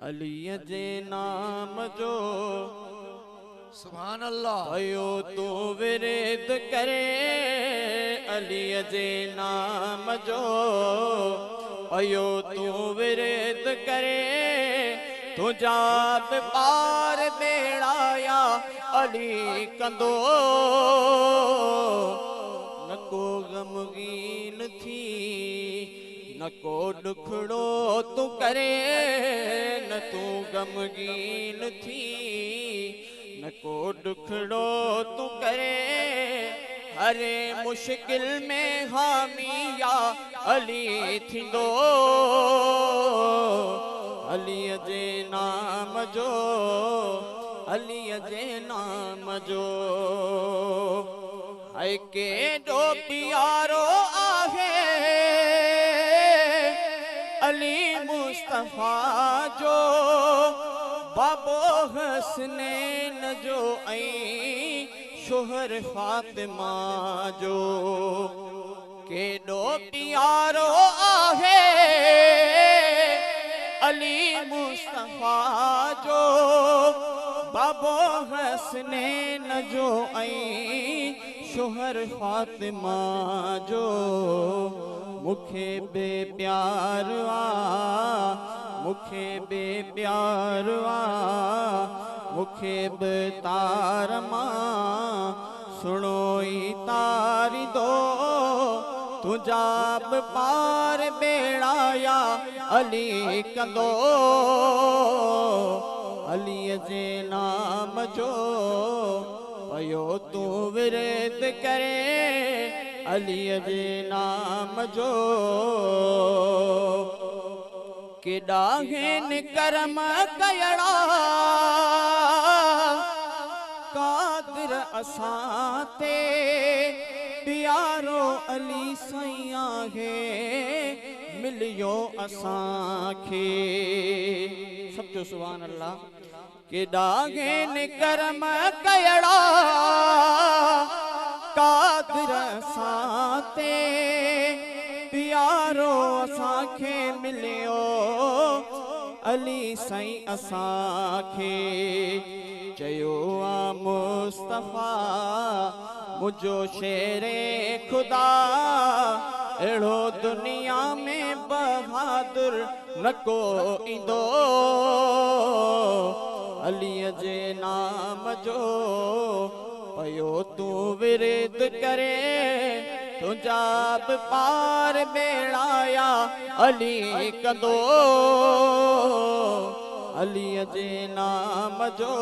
अलीअ जे नाम जो सुभान अल्लाह। अयो तू विरिद करे अलीअ जे नाम जो अयो तू विरिद करे तुझा बि पार बेड़ाया अली कंदो न को गमगीन थी न को दुखड़ो तू करे न तू गमगीन थी न को दुखड़ो तू करे हरे मुश्किल में हामिया अली थींदो अलीअ जे नाम जो अलीअ जे नाम जो ऐं केॾो प्यारो आहे अली मुस्तफ़ा जो बाबो हसनैन जो ऐं शोहर फातिमा जो केॾो प्यारो आहे अली मुस्तफ़ा जो बाबो हसनैन जो ऐं शोहर फातिमा जो मुखे बे प्यार मुखे बे प्यार मुखे बे तार मां सुनो ई तारी दो तुझा बि पार बेड़ाया अली कंदो अलीअ जे नाम जो पयो तू विरिद करे अलीअ जे नाम जो केॾा हिन कर्म कयड़ा कादिर असां ते प्यारो अली साईं आहे मिलियो असांखे सब जो सुभान अल्लाह केॾा हिन कर्म कयड़ा कादिर असां ते प्यारो असांखे मिलियो अली साईं असांखे चयो आ मुस्तफ़ा मुझो शेरे खुदा अहिड़ो दुनिया में बहादुर न को ईंदो अलीअ जे नाम जो पयो तू विरिद करे तुझा बि पार बेड़ाया अली कंदो अलीअ जे नाम जो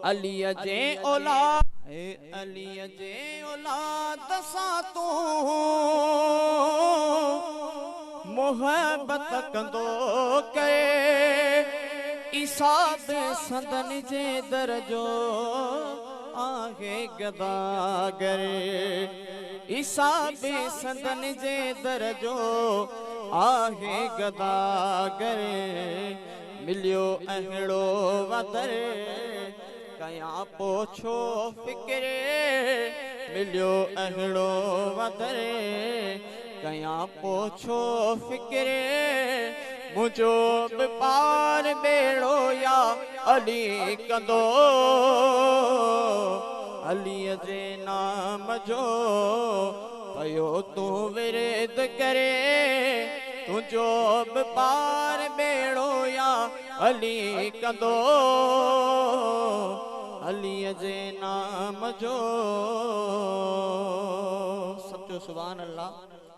अलीअ जे औलाद अलीअ जे औलाद सां तू मोहब्बत कंदो करे ईसाब संदन जे दर जो आहे गदागर ईसाब संदन जे दर जो आहे गदागर मिलियो अहिड़ो वदर कयां पोछो फिक्रे मिलियो अहिड़ो वदर कयां पोछो फिक्रे मुझो बि पार बेड़ो या अली कंदो अलीअ जे नाम जो पयो तू विरिद करे तुझो बि पार बेड़ो या अली कंदो अलीअ जे नाम जो सचो सुभान अल्लाह।